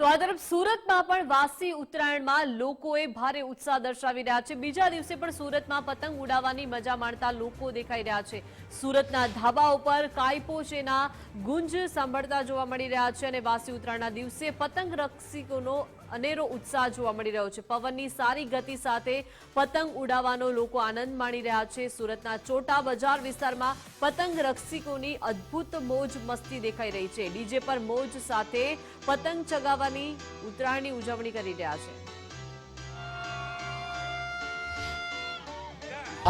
તો આ તરફ સુરતમાં પણ વાસી ઉત્તરાયણમાં લોકોએ ભારે ઉત્સાહ દર્શાવી રહ્યા છે। બીજા દિવસે પણ સુરતમાં પતંગ ઉડાવવાની મજા માણતા લોકો દેખાઈ રહ્યા છે। સુરતના ધાબા ઉપર કાયપોશેના ગુંજ સાંભળતા જોવા મળી રહ્યા છે અને વાસી ઉત્તરાયણના દિવસે પતંગ રસિકોનો અનેરો ઉત્સાહ જોવા મળી રહ્યો છે। પવનની સારી ગતિ સાથે પતંગ ઉડાવવાનો લોકો આનંદ માણી રહ્યા છે। સુરતના ચોટા બજાર વિસ્તારમાં પતંગ રસિકોની અદ્ભુત મોજ મસ્તી દેખાઈ રહી છે। ડીજે પર મોજ સાથે પતંગ ચગાવવાની ઉત્તરાયણની ઉજવણી કરી રહ્યા છે।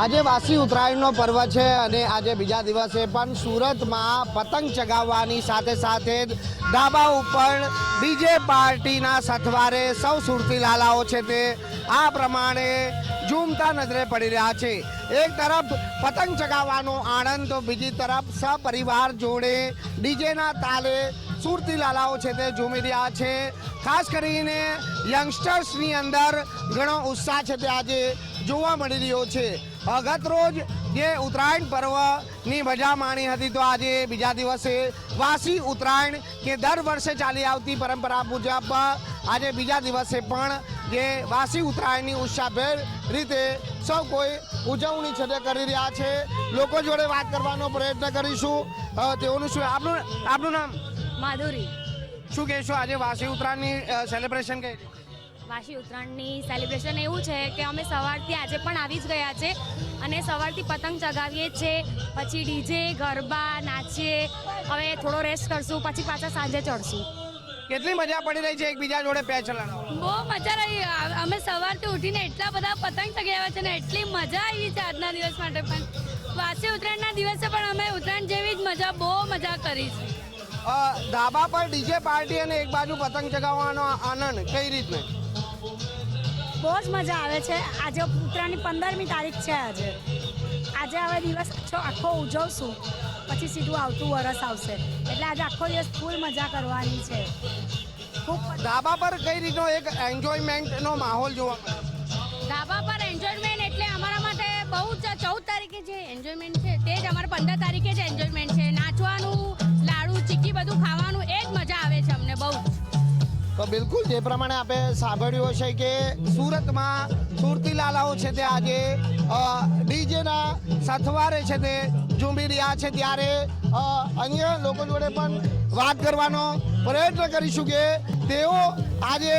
આજે વાસી ઉત્તરાયણનો પર્વ છે અને આજે બીજા દિવસે પણ સુરતમાં પતંગ ચગાવવાની સાથે સાથે ધાબા ઉપર ડીજે પાર્ટીના સથવારે સૌ સુરતી લાલાઓ છે તે આ પ્રમાણે ઝૂમતા નજરે પડી રહ્યા છે। એક તરફ પતંગ ચગાવવાનો આનંદ તો બીજી તરફ સપરિવાર જોડે ડીજેના તાલે સુરતી લાલાઓ છે તે ઝૂમી રહ્યા છે। ખાસ કરીને યંગસ્ટર્સની અંદર ઘણો ઉત્સાહ છે તે આજે જોવા મળી રહ્યો છે। ગત રોજ જે ઉત્તરાયણ પર્વની મજા માણી હતી તો આજે બીજા દિવસે વાસી ઉત્તરાયણ કે દર વર્ષે ચાલી આવતી પરંપરા મુજબ આજે બીજા દિવસે પણ જે વાસી ઉત્તરાયણની ઉત્સાહભેર રીતે સૌ કોઈ ઉજવણી છે તે કરી રહ્યા છે। લોકો જોડે વાત કરવાનો પ્રયત્ન કરીશું। તેઓનું શું આપનું નામ? માધુરી। શું કહેશો આજે વાસી ઉત્તરાયણની સેલિબ્રેશન કઈ? વાસી ઉત્તરાયણની સેલિબ્રેશન એવું છે કે અમે સવારથી આજે પણ આવી જ ગયા છે અને સવારથી પતંગ ચગાવીએ છીએ, પછી ડીજે ગરબા નાચીએ, હવે થોડો રેસ્ટ કરશું, પછી પાછા સાંજે ચડશું। કેટલી મજા પડી રહી છે એકબીજા જોડે પેચ ચલાવવા? બહુ મજા રહી। અમે સવારથી ઉઠીને એટલા બધા પતંગ ચગાવ્યા છે ને એટલી મજા આવી છે આજના દિવસ માટે પણ। વાસી ઉત્તરાયણના દિવસે પણ અમે ઉત્તરાયણ જેવી જ મજા બહુ મજા કરી છે। ધાબા પર ડીજે પાર્ટી અને એક બાજુ પતંગ ચગાવવાનો આનંદ કઈ રીતને? બહુ જ મજા આવે છે। આજે ઉત્તરાયણની 15મી તારીખ છે। આજે હવે દિવસ આખો ઉજવશું, પછી સીધું આવતું વરસ આવશે, એટલે આજે આખો દિવસ ફૂલ મજા કરવાની છે। ખૂબ ધાબા પર કઈ રીતનો એક એન્જોયમેન્ટનો માહોલ જોવા મળે? ધાબા પર એન્જોયમેન્ટ એટલે અમારા માટે બહુ જ 14 તારીખે જે એન્જોયમેન્ટ છે તે જ અમારે 15 તારીખે જ એન્જોયમેન્ટ છે। નાચવાનું, લાડુ ચીકી બધું ખાવાનું એ જ મજા આવે છે અમને બહુ જ। તો બિલકુલ જે પ્રમાણે આપણે સાંભળ્યું છે કે સુરતમાં સુરતી લાલાઓ છે તે આજે ડીજેના સથવારે છે તે ઝૂમી રહ્યા છે, ત્યારે અન્ય લોકો જોડે પણ વાત કરવાનો પ્રયત્ન કરીશું કે તેઓ આજે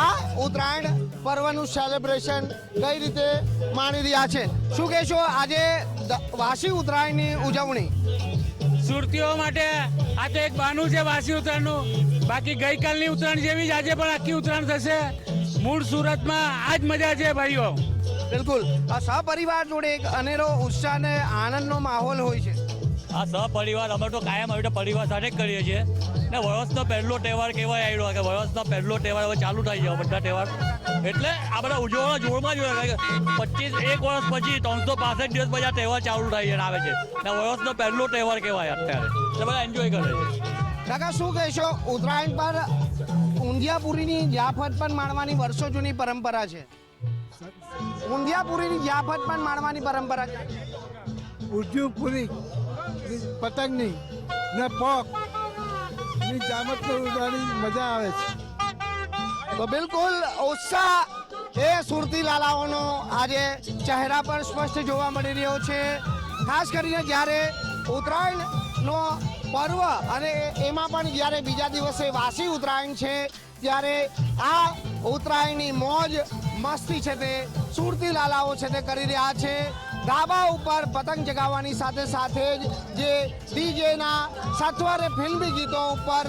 આ ઉત્તરાયણ પર્વનું સેલિબ્રેશન કઈ રીતે માણી રહ્યા છે। શું કહેશો આજે વાસી ઉત્તરાયણની ઉજવણી? સુરતીઓ માટે આ તો એક બહાનું છે વાસી ઉત્તરાયણનું। બાકી ગઈકાલની ઉત્તરાયણ જેવી જ આજે પણ આખી ઉત્તરાયણ થશે। મૂળ સુરતમાં આ જ મજા છે ભાઈઓ। બિલકુલ આ સહપરિવાર જોડે એક અનેરો ઉત્સાહ અને આનંદનો માહોલ હોય છે। આ સહપરિવાર અમે તો કાયમ આવી રીતે પરિવાર સાથે જ કરીએ છીએ ને વર્ષનો પહેલો તહેવાર કહેવાય આવ્યો કે વર્ષનો પહેલો તહેવાર હવે ચાલુ થઈ ગયો બધા તહેવાર, એટલે આ બધા ઉજવવાના જોડમાં જ હોય કે 1 વર્ષ પછી 365 દિવસ પછી આ તહેવાર ચાલુ થઈ આવે છે ને વર્ષનો પહેલો તહેવાર કહેવાય અત્યારે, એટલે બધા એન્જોય કરે છે। કાકા શું કહેશો, ઉત્તરાયણ પર ઊંધિયાપુરીની જિયાફત પણ માણવાની વર્ષો જૂની પરંપરા છે। ઊંધિયાપુરીની જિયાફત પણ માણવાની પરંપરા છે। ઊંધિયાપુરી પતંગની ને પોક ની જામત ઉડાડી મજા આવે છે। તો બિલકુલ ઉત્સાહ એ સુરતી લાલાઓનો આજે ચહેરા પર સ્પષ્ટ જોવા મળી રહ્યો છે। ખાસ કરીને જ્યારે ઉત્તરાયણનો પર્વ અને એમાં પણ જ્યારે બીજા દિવસે વાસી ઉત્તરાયણ છે ત્યારે આ ઉત્તરાયણની મોજ મસ્તી છે તે સુરતી લાલાઓ છે તે કરી રહ્યા છે। ધાબા ઉપર પતંગ ચગાવવાની સાથે સાથે જ જે ડીજેના સથવારે ફિલ્મી ગીતો ઉપર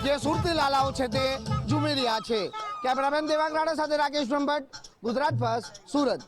જે સુરતી લાલાઓ છે તે ઝૂમી રહ્યા છે। કેમેરામેન દેવાંગ રાણા સાથે રાકેશ બ્રહ્મભટ્ટ, ગુજરાત ફર્સ્ટ, સુરત।